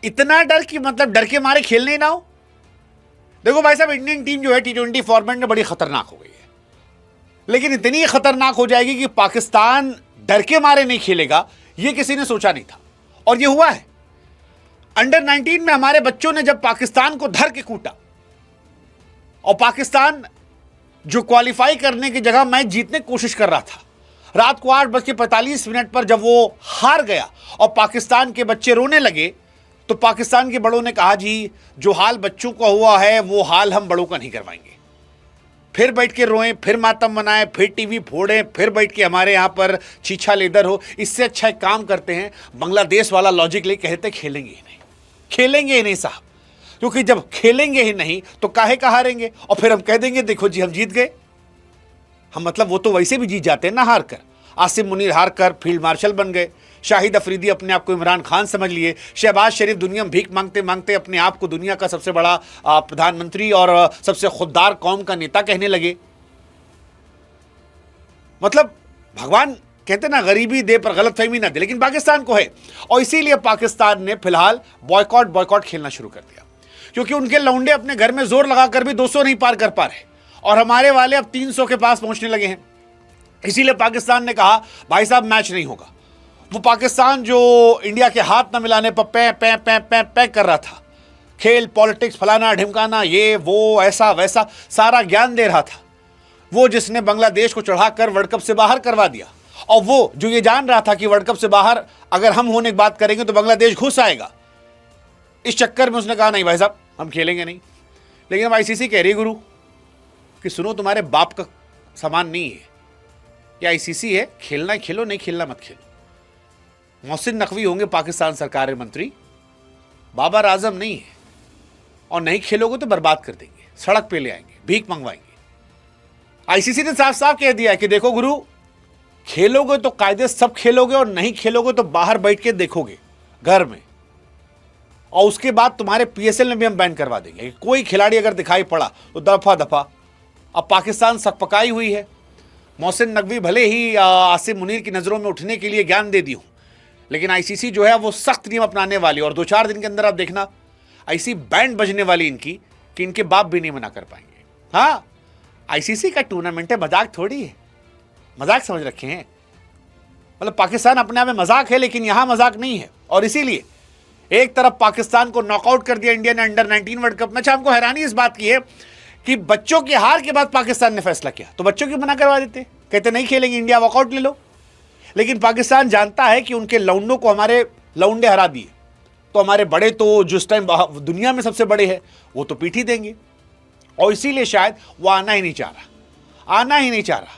इतना डर कि मतलब डर के मारे खेलने ही ना हो। देखो भाई साहब, इंडियन टीम जो है T20 फॉर्मेट में बड़ी खतरनाक हो गई है, लेकिन इतनी खतरनाक हो जाएगी कि पाकिस्तान डर के मारे नहीं खेलेगा, यह किसी ने सोचा नहीं था और यह हुआ है। अंडर 19 में हमारे बच्चों ने जब पाकिस्तान को धर के कूटा और पाकिस्तान जो क्वालिफाई करने की जगह मैच जीतने की कोशिश कर रहा था, रात को 8:45 पर जब वो हार गया और पाकिस्तान के बच्चे रोने लगे, तो पाकिस्तान के बड़ों ने कहा जी जो हाल बच्चों का हुआ है वो हाल हम बड़ों का नहीं करवाएंगे। फिर बैठ के रोएं, फिर मातम मनाएं, फिर टीवी फोड़ें, फिर बैठ के हमारे यहाँ पर छीछा लेदर हो। इससे अच्छा एक काम करते हैं, बांग्लादेश वाला लॉजिक ले कहते खेलेंगे ही नहीं, खेलेंगे ही नहीं साहब, क्योंकि जब खेलेंगे ही नहीं तो काहे का हारेंगे और फिर हम कह देंगे देखो जी हम जीत गए। हम मतलब वो तो वैसे भी जीत जाते हैं ना हार कर। आसिम मुनीर हार कर फील्ड मार्शल बन गए, शाहिद अफरीदी अपने आप को इमरान खान समझ लिए, शहबाज शरीफ दुनिया में भीख मांगते मांगते अपने आप को दुनिया का सबसे बड़ा प्रधानमंत्री और सबसे खुददार कौम का नेता कहने लगे। मतलब भगवान कहते ना गरीबी दे पर गलतफहमी ना दे, लेकिन पाकिस्तान को है और इसीलिए पाकिस्तान ने फिलहाल बॉयकॉट खेलना शुरू कर दिया, क्योंकि उनके लौंडे अपने घर में जोर लगाकर भी 200 नहीं पार कर पा रहे और हमारे वाले अब 300 के पास पहुंचने लगे हैं। इसीलिए पाकिस्तान ने कहा भाई साहब मैच नहीं होगा। वो पाकिस्तान जो इंडिया के हाथ न मिलाने पर पै कर रहा था, खेल पॉलिटिक्स फलाना ढिमकाना ये वो ऐसा वैसा सारा ज्ञान दे रहा था, वो जिसने बांग्लादेश को चढ़ाकर वर्ल्ड कप से बाहर करवा दिया, और वो जो ये जान रहा था कि वर्ल्ड कप से बाहर अगर हम होने की बात करेंगे तो बांग्लादेश घुस आएगा, इस चक्कर में उसने कहा नहीं भाई साहब हम खेलेंगे नहीं। लेकिन अब ICC कह रही गुरु कि सुनो तुम्हारे बाप का सामान नहीं है, ये ICC है, खेलना खेलो नहीं खेलना मत खेलो। मोहसिन नकवी होंगे पाकिस्तान सरकार के मंत्री, बाबर आजम नहीं है, और नहीं खेलोगे तो बर्बाद कर देंगे, सड़क पे ले आएंगे, भीख मंगवाएंगे। ICC ने साफ साफ कह दिया है कि देखो गुरु, खेलोगे तो कायदे सब खेलोगे और नहीं खेलोगे तो बाहर बैठ के देखोगे घर में, और उसके बाद तुम्हारे PSL में भी हम बैन करवा देंगे। कोई खिलाड़ी अगर दिखाई पड़ा तो दफा दफा। अब पाकिस्तान सकपकाई हुई है। मोहसिन नकवी भले ही आसिम मुनीर की नज़रों में उठने के लिए ज्ञान दे दी हूँ, लेकिन ICC जो है वो सख्त नियम अपनाने वाली, और 2-4 दिन के अंदर आप देखना ऐसी बैंड बजने वाली इनकी कि इनके बाप भी नहीं मना कर पाएंगे। हाँ, ICC का टूर्नामेंट है, मजाक थोड़ी है, मजाक समझ रखे हैं। मतलब पाकिस्तान अपने आप में मजाक है, लेकिन यहाँ मजाक नहीं है। और इसीलिए एक तरफ पाकिस्तान को नॉकआउट कर दिया इंडिया ने अंडर 19 वर्ल्ड कप में। अच्छा, हमको हैरानी इस बात की है कि बच्चों की हार के बाद पाकिस्तान ने फैसला किया, तो बच्चों की मना करवा देते, कहते नहीं खेलेंगे, इंडिया वॉकआउट ले लो। लेकिन पाकिस्तान जानता है कि उनके लौंडों को हमारे लौंडे हरा दिए, तो हमारे बड़े तो जिस टाइम दुनिया में सबसे बड़े हैं वो तो पीठ ही देंगे, और इसीलिए शायद वो आना ही नहीं चाह रहा।